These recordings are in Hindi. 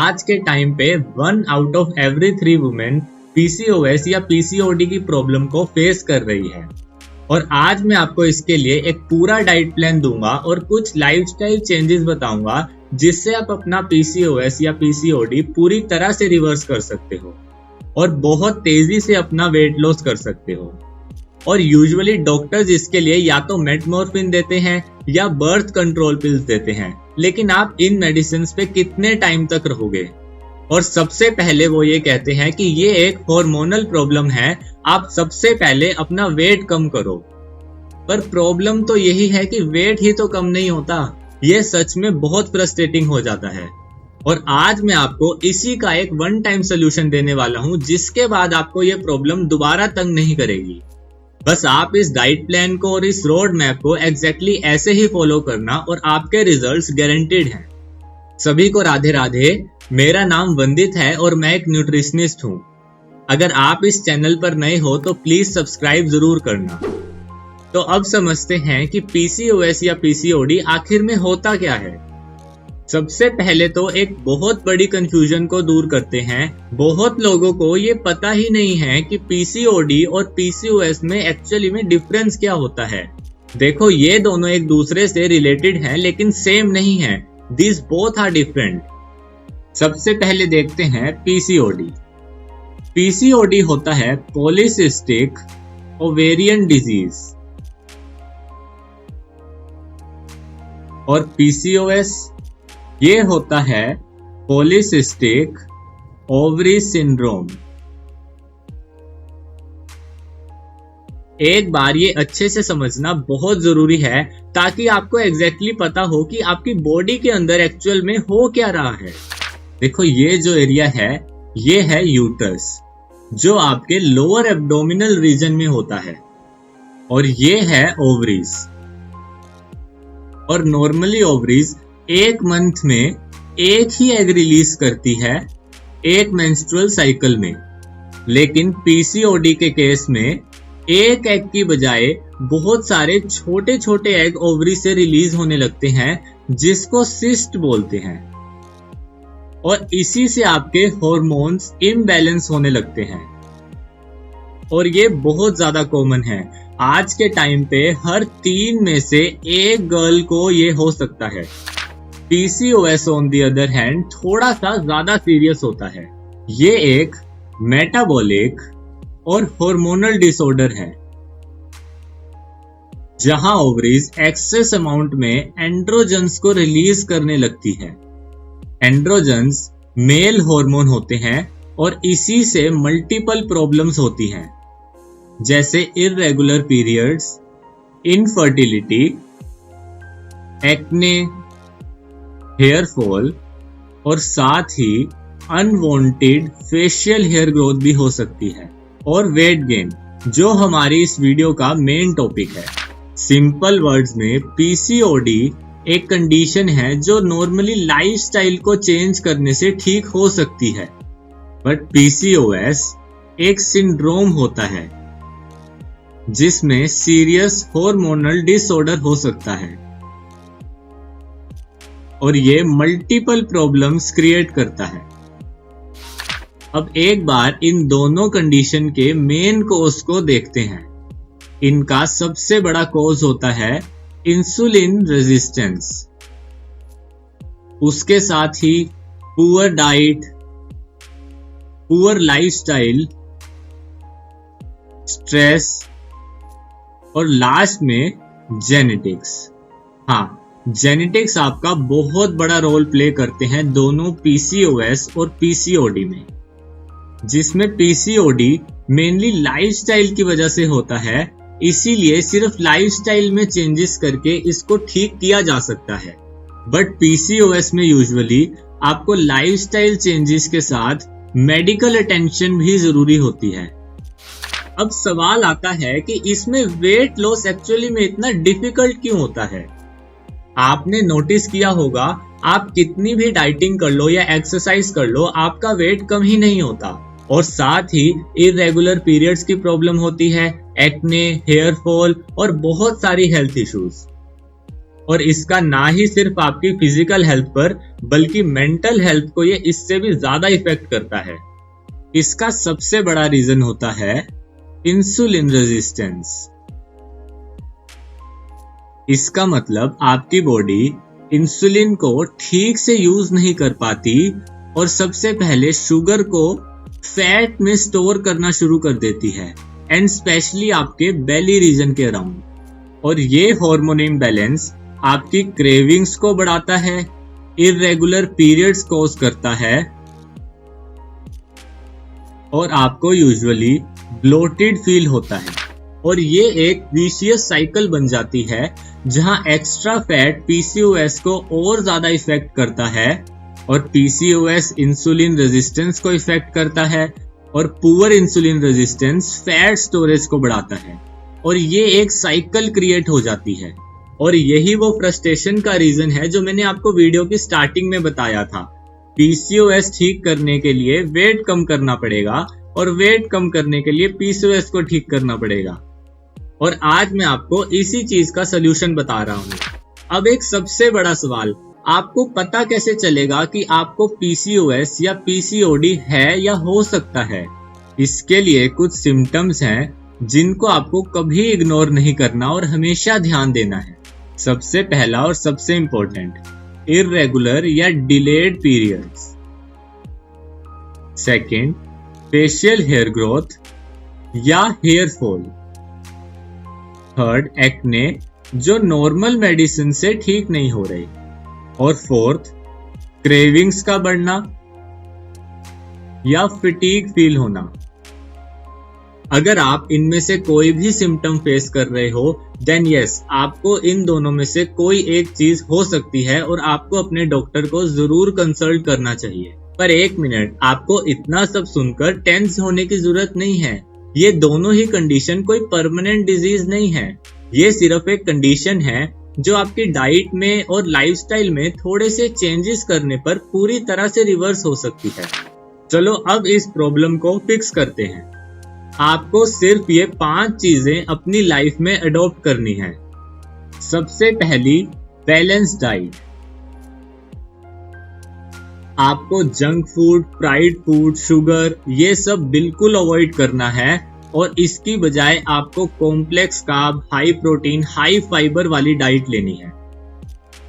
आज के टाइम पे 1 out of every 3 women PCOS या पीसीओडी की प्रॉब्लम को फेस कर रही है। और आज मैं आपको इसके लिए एक पूरा डाइट प्लान दूंगा और कुछ लाइफस्टाइल चेंजेस बताऊंगा जिससे आप अपना पीसीओएस या पीसीओडी पूरी तरह से रिवर्स कर सकते हो और बहुत तेजी से अपना वेट लॉस कर सकते हो। और यूजुअली डॉक्टर्स इसके लिए या तो मेटमॉर्फिन देते हैं या बर्थ कंट्रोल पिल्स देते हैं, लेकिन आप इन मेडिसिन पे कितने टाइम तक रहोगे? और सबसे पहले वो ये कहते हैं कि ये एक हार्मोनल प्रॉब्लम है, आप सबसे पहले अपना वेट कम करो। पर प्रॉब्लम तो यही है कि वेट ही तो कम नहीं होता। ये सच में बहुत फ्रस्ट्रेटिंग हो जाता है। और आज मैं आपको इसी का एक वन टाइम सोल्यूशन देने वाला हूँ जिसके बाद आपको ये प्रॉब्लम दोबारा तंग नहीं करेगी। बस आप इस डाइट प्लान को और इस रोड मैप को एग्जैक्टली ऐसे ही फॉलो करना और आपके रिजल्ट्स गारंटीड हैं। सभी को राधे राधे। मेरा नाम वंदित है और मैं एक न्यूट्रिशनिस्ट हूँ। अगर आप इस चैनल पर नए हो तो प्लीज सब्सक्राइब जरूर करना। तो अब समझते हैं कि पीसीओएस या पीसीओडी आखिर में होता क्या है। सबसे पहले तो एक बहुत बड़ी कंफ्यूजन को दूर करते हैं। बहुत लोगों को ये पता ही नहीं है कि पीसीओडी और पीसीओएस में एक्चुअली में डिफरेंस क्या होता है। देखो, ये दोनों एक दूसरे से रिलेटेड हैं लेकिन सेम नहीं है। This both are different. सबसे पहले देखते हैं पीसीओडी। पीसीओडी होता है पॉलीसिस्टिक ओवेरियन डिजीज और पीसीओएस ये होता है पॉलीसिस्टिक ओवरी सिंड्रोम। एक बार ये अच्छे से समझना बहुत जरूरी है ताकि आपको एग्जैक्टली पता हो कि आपकी बॉडी के अंदर एक्चुअल में हो क्या रहा है। देखो, ये जो एरिया है ये है यूटरस, जो आपके लोअर एब्डोमिनल रीजन में होता है, और ये है ओवरीज। और नॉर्मली ओवरीज एक मंथ में एक ही एग रिलीज करती है, एक मेंस्ट्रुअल साइकिल में। लेकिन पीसीओडी के केस में एक एग की बजाय बहुत सारे छोटे छोटे एग ओवरी से रिलीज होने लगते हैं जिसको सिस्ट बोलते हैं। और इसी से आपके हार्मोन्स इम्बैलेंस होने लगते हैं। और ये बहुत ज्यादा कॉमन है। आज के टाइम पे हर 3 में से एक गर्ल को ये हो सकता है। PCOS on the other hand थोड़ा सा ज्यादा सीरियस होता है। ये एक मेटाबॉलिक और हार्मोनल डिसऑर्डर है जहां ओवरीज एक्सेस अमाउंट में एंड्रोजन्स को रिलीज करने लगती है। एंड्रोजन्स मेल हार्मोन होते हैं और इसी से मल्टीपल प्रॉब्लम्स होती हैं, जैसे irregular periods, infertility, acne, hair fall और साथ ही अनवांटेड फेशियल हेयर ग्रोथ भी हो सकती है, और वेट गेन, जो हमारी इस वीडियो का मेन टॉपिक है। सिंपल वर्ड्स में पीसीओडी एक कंडीशन है जो नॉर्मली लाइफस्टाइल को चेंज करने से ठीक हो सकती है, बट पीसीओएस एक सिंड्रोम होता है जिसमें सीरियस हार्मोनल डिसऑर्डर हो सकता है और ये मल्टीपल प्रॉब्लम्स क्रिएट करता है। अब एक बार इन दोनों कंडीशन के मेन कॉज को देखते हैं। इनका सबसे बड़ा कॉज होता है इंसुलिन रेजिस्टेंस। उसके साथ ही poor diet, poor lifestyle, stress और लास्ट में जेनेटिक्स। हाँ, जेनेटिक्स आपका बहुत बड़ा रोल प्ले करते हैं दोनों पीसीओएस और पीसीओडी में, जिसमें पीसीओडी मेनली लाइफस्टाइल की वजह से होता है। इसीलिए सिर्फ लाइफस्टाइल में चेंजेस करके इसको ठीक किया जा सकता है, बट पीसीओएस में यूजुअली आपको लाइफस्टाइल चेंजेस के साथ मेडिकल अटेंशन भी जरूरी होती है। अब सवाल आता है कि इसमें वेट लॉस एक्चुअली में इतना डिफिकल्ट क्यों होता है? आपने नोटिस किया होगा, आप कितनी भी डाइटिंग कर लो या एक्सरसाइज कर लो, आपका वेट कम ही नहीं होता। और साथ ही इरेगुलर पीरियड्स की प्रॉब्लम होती है, एक्ने, हेयर फॉल और बहुत सारी हेल्थ इश्यूज। और इसका ना ही सिर्फ आपकी फिजिकल हेल्थ पर बल्कि मेंटल हेल्थ को ये इससे भी ज्यादा इफेक्ट करता है। इसका सबसे बड़ा रीजन होता है इंसुलिन रेजिस्टेंस। इसका मतलब आपकी बॉडी इंसुलिन को ठीक से यूज नहीं कर पाती और सबसे पहले शुगर को फैट में स्टोर करना शुरू कर देती है, एंड स्पेशली आपके बेली रीजन के अराउंड। और ये हार्मोन इम्बैलेंस आपकी क्रेविंग्स को बढ़ाता है, इर्रेगुलर पीरियड्स कॉज करता है और आपको यूजुअली ब्लोटेड फील होता है। और ये एक विशियस साइकिल बन जाती है जहां एक्स्ट्रा फैट पीसीओएस को और ज्यादा इफेक्ट करता है और पीसीओएस इंसुलिन रेजिस्टेंस को इफेक्ट करता है और poor insulin resistance fat storage को बढ़ाता है और ये एक साइकिल क्रिएट हो जाती है। और यही वो फ्रस्ट्रेशन का रीजन है जो मैंने आपको वीडियो की स्टार्टिंग में बताया था। पीसीओएस ठीक करने के लिए वेट कम करना पड़ेगा और वेट कम करने के लिए पीसीओएस को ठीक करना पड़ेगा। और आज मैं आपको इसी चीज का सलूशन बता रहा हूँ। अब एक सबसे बड़ा सवाल, आपको पता कैसे चलेगा कि आपको पीसीओएस या पीसीओडी है या हो सकता है? इसके लिए कुछ सिम्टम्स हैं जिनको आपको कभी इग्नोर नहीं करना और हमेशा ध्यान देना है। सबसे पहला और सबसे इंपॉर्टेंट, इर्रेगुलर या delayed periods. Second, facial hair growth या हेयर फॉल। थर्ड, एक्ने जो नॉर्मल मेडिसिन से ठीक नहीं हो रही। और फोर्थ, क्रेविंग्स का बढ़ना या फिटीग फील होना। अगर आप इनमें से कोई भी सिम्टम फेस कर रहे हो देन यस, आपको इन दोनों में से कोई एक चीज हो सकती है और आपको अपने डॉक्टर को जरूर कंसल्ट करना चाहिए। पर एक मिनट, आपको इतना सब सुनकर टेंस होने की जरूरत नहीं है। ये दोनों ही कंडीशन कोई परमानेंट डिजीज नहीं है। ये सिर्फ एक कंडीशन है जो आपकी डाइट में और लाइफस्टाइल में थोड़े से चेंजेस करने पर पूरी तरह से रिवर्स हो सकती है। चलो अब इस प्रॉब्लम को फिक्स करते हैं। आपको सिर्फ ये 5 चीजें अपनी लाइफ में अडॉप्ट करनी है। सबसे पहली, बैलेंस डाइट। आपको junk food, fried food, sugar ये सब बिल्कुल अवॉइड करना है और इसकी बजाय आपको complex carb, high protein, high fibre वाली डाइट लेनी है।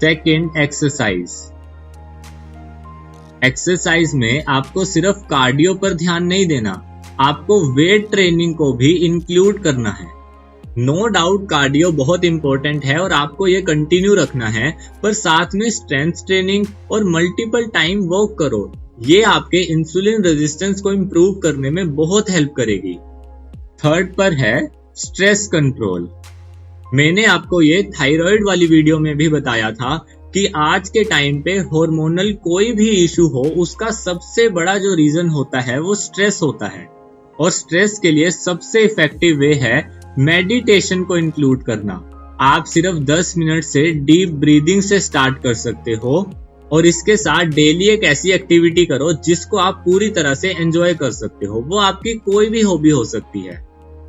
Second, exercise. एक्सरसाइज में आपको सिर्फ कार्डियो पर ध्यान नहीं देना, आपको वेट ट्रेनिंग को भी इंक्लूड करना है। नो डाउट कार्डियो बहुत इंपॉर्टेंट है और आपको ये कंटिन्यू रखना है, पर साथ में स्ट्रेंथ ट्रेनिंग और मल्टीपल टाइम वॉक करो। ये आपके इंसुलिन रेजिस्टेंस को इम्प्रूव करने में बहुत हेल्प करेगी। थर्ड पर है स्ट्रेस कंट्रोल। मैंने आपको ये थायराइड वाली वीडियो में भी बताया था कि आज के टाइम पे हार्मोनल कोई भी इशू हो, उसका सबसे बड़ा जो रीजन होता है वो स्ट्रेस होता है। और स्ट्रेस के लिए सबसे इफेक्टिव वे है मेडिटेशन को इंक्लूड करना। आप सिर्फ 10 मिनट से डीप ब्रीदिंग से स्टार्ट कर सकते हो और इसके साथ डेली एक ऐसी एक्टिविटी करो जिसको आप पूरी तरह से एंजॉय कर सकते हो। वो आपकी कोई भी हॉबी हो सकती है।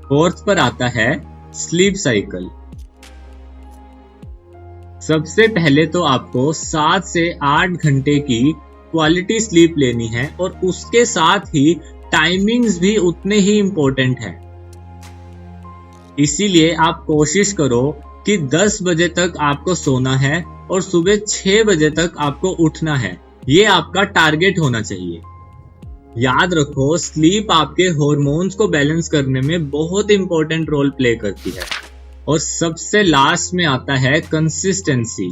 फोर्थ पर आता है स्लीप साइकिल। सबसे पहले तो आपको 7 से 8 घंटे की क्वालिटी स्लीप लेनी है और उसके साथ ही टाइमिंग्स भी उतने ही इंपॉर्टेंट है। इसीलिए आप कोशिश करो कि 10 बजे तक आपको सोना है और सुबह 6 बजे तक आपको उठना है। ये आपका टारगेट होना चाहिए। याद रखो, स्लीप आपके हॉर्मोन्स को बैलेंस करने में बहुत इंपॉर्टेंट रोल प्ले करती है। और सबसे लास्ट में आता है कंसिस्टेंसी।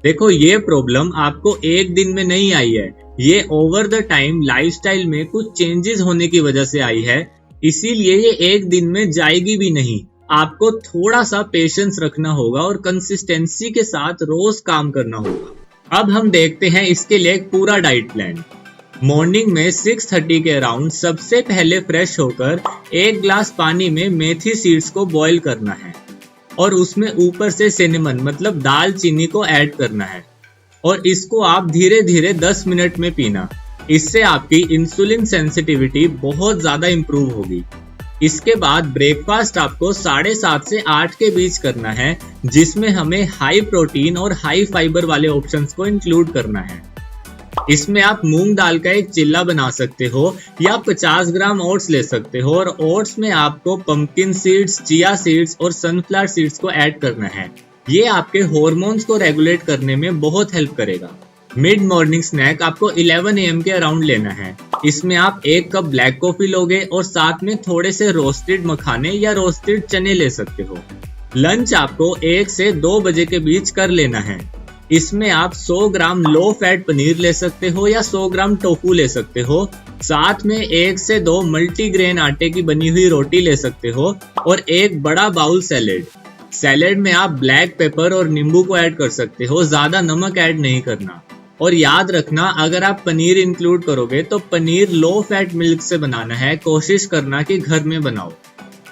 देखो, ये प्रॉब्लम आपको एक दिन में नहीं आई है, ये ओवर द टाइम लाइफस्टाइल में कुछ चेंजेस होने की वजह से आई है। इसीलिए ये एक दिन में जाएगी भी नहीं। आपको थोड़ा सा पेशेंस रखना होगा और कंसिस्टेंसी के साथ रोज काम करना होगा। अब हम देखते हैं इसके लिए एक पूरा डाइट प्लान। मॉर्निंग में 6:30 के अराउंड सबसे पहले फ्रेश होकर 1 ग्लास पानी में मेथी सीड्स को बॉईल करना है और उसमें ऊपर से सिनेमन मतलब दालचीनी को ऐड करना है और इसको आप धीरे धीरे 10 मिनट में पीना। इससे आपकी इंसुलिन सेंसिटिविटी बहुत ज्यादा इंप्रूव होगी। इसके बाद ब्रेकफास्ट आपको 7:30 से 8 के बीच करना है, जिसमें हमें हाई प्रोटीन और हाई फाइबर वाले ऑप्शंस को इंक्लूड करना है। इसमें आप मूंग दाल का एक चिल्ला बना सकते हो या 50 ग्राम ओट्स ले सकते हो, और ओट्स में आपको पंपकिन सीड्स, चिया सीड्स और सनफ्लावर सीड्स को ऐड करना है। ये आपके हॉर्मोन्स को रेगुलेट करने में बहुत हेल्प करेगा। मिड मॉर्निंग स्नैक आपको 11 AM के अराउंड लेना है। इसमें आप 1 कप ब्लैक कॉफी लोगे और साथ में थोड़े से रोस्टेड मखाने या रोस्टेड चने ले सकते हो। लंच आपको 1 से 2 बजे के बीच कर लेना है। इसमें आप 100 ग्राम लो फैट पनीर ले सकते हो या 100 ग्राम टोफू ले सकते हो। साथ में 1 से 2 मल्टीग्रेन आटे की बनी हुई रोटी ले सकते हो और एक बड़ा बाउल सैलेड। सैलेड में आप ब्लैक पेपर और नींबू को ऐड कर सकते हो, ज्यादा नमक ऐड नहीं करना। और याद रखना, अगर आप पनीर इंक्लूड करोगे तो पनीर लो फैट मिल्क से बनाना है, कोशिश करना कि घर में बनाओ।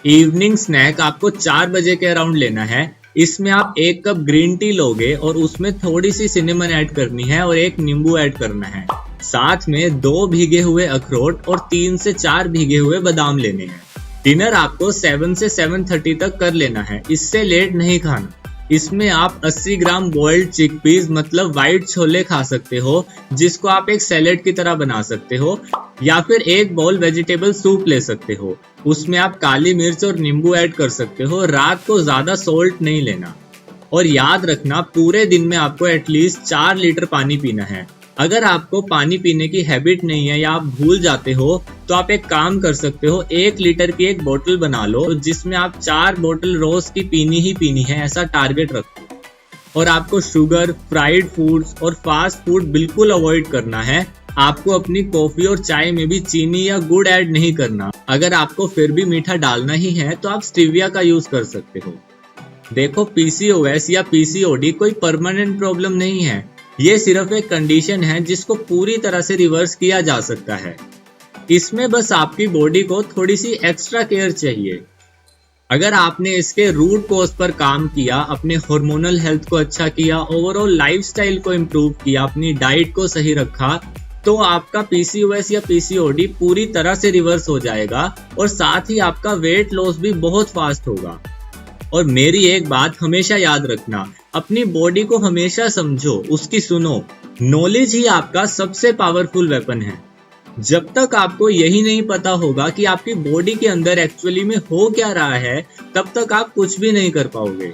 इवनिंग स्नैक आपको 4 बजे के अराउंड लेना है। इसमें आप 1 कप ग्रीन टी लोगे और उसमें थोड़ी सी सिनेमन ऐड करनी है और 1 नींबू ऐड करना है। साथ में 2 भीगे हुए अखरोट और 3 से 4 भीगे हुए बादाम लेने हैं। डिनर आपको 7 से 7:30 तक कर लेना है, इससे लेट नहीं खाना। इसमें आप 80 ग्राम बॉइल्ड चिकपीस मतलब व्हाइट छोले खा सकते हो, जिसको आप एक सैलेड की तरह बना सकते हो, या फिर 1 बाउल वेजिटेबल सूप ले सकते हो। उसमें आप काली मिर्च और नींबू ऐड कर सकते हो। रात को ज्यादा सोल्ट नहीं लेना। और याद रखना, पूरे दिन में आपको एटलीस्ट 4 लीटर पानी पीना है। अगर आपको पानी पीने की हैबिट नहीं है या आप भूल जाते हो तो आप एक काम कर सकते हो, 1 लीटर की एक बोतल बना लो जिसमें आप 4 बोतल रोज की पीनी ही पीनी है, ऐसा टारगेट रखो। और आपको शुगर, फ्राइड फूड्स और फास्ट फूड बिल्कुल अवॉइड करना है। आपको अपनी कॉफी और चाय में भी चीनी या गुड़ ऐड नहीं करना। अगर आपको फिर भी मीठा डालना ही है तो आप स्टीविया का यूज कर सकते हो। देखो, पीसीओएस या पीसीओडी कोई परमानेंट प्रॉब्लम नहीं है। ये सिर्फ एक कंडीशन है जिसको पूरी तरह से रिवर्स किया जा सकता है। इसमें बस आपकी बॉडी को थोड़ी सी एक्स्ट्रा केयर चाहिए। अगर आपने इसके रूट कॉज पर काम किया, अपने हार्मोनल हेल्थ को अच्छा किया, ओवरऑल लाइफस्टाइल को इम्प्रूव किया, अपनी डाइट को सही रखा, तो आपका पीसीओएस या पीसीओडी पूरी तरह से रिवर्स हो जाएगा और साथ ही आपका वेट लॉस भी बहुत फास्ट होगा। और मेरी एक बात हमेशा याद रखना, अपनी बॉडी को हमेशा समझो, उसकी सुनो। नॉलेज ही आपका सबसे पावरफुल वेपन है। जब तक आपको यही नहीं पता होगा कि आपकी बॉडी के अंदर एक्चुअली में हो क्या रहा है, तब तक आप कुछ भी नहीं कर पाओगे।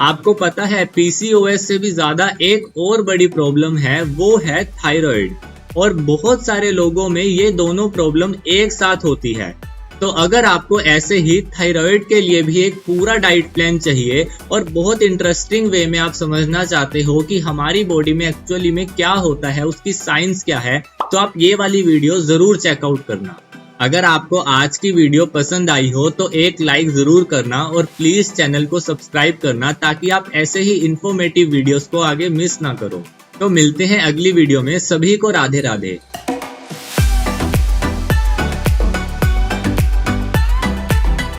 आपको पता है, पीसीओएस से भी ज्यादा एक और बड़ी प्रॉब्लम है, वो है थायराइड। और बहुत सारे लोगों में ये दोनों प्रॉब्लम एक साथ होती है। तो अगर आपको ऐसे ही थायराइड के लिए भी एक पूरा डाइट प्लान चाहिए और बहुत इंटरेस्टिंग वे में आप समझना चाहते हो कि हमारी बॉडी में एक्चुअली में क्या होता है, उसकी साइंस क्या है, तो आप ये वाली वीडियो जरूर चेकआउट करना। अगर आपको आज की वीडियो पसंद आई हो तो एक लाइक जरूर करना और प्लीज चैनल को सब्सक्राइब करना, ताकि आप ऐसे ही इंफॉर्मेटिव वीडियोस को आगे मिस ना करो। तो मिलते हैं अगली वीडियो में। सभी को राधे राधे।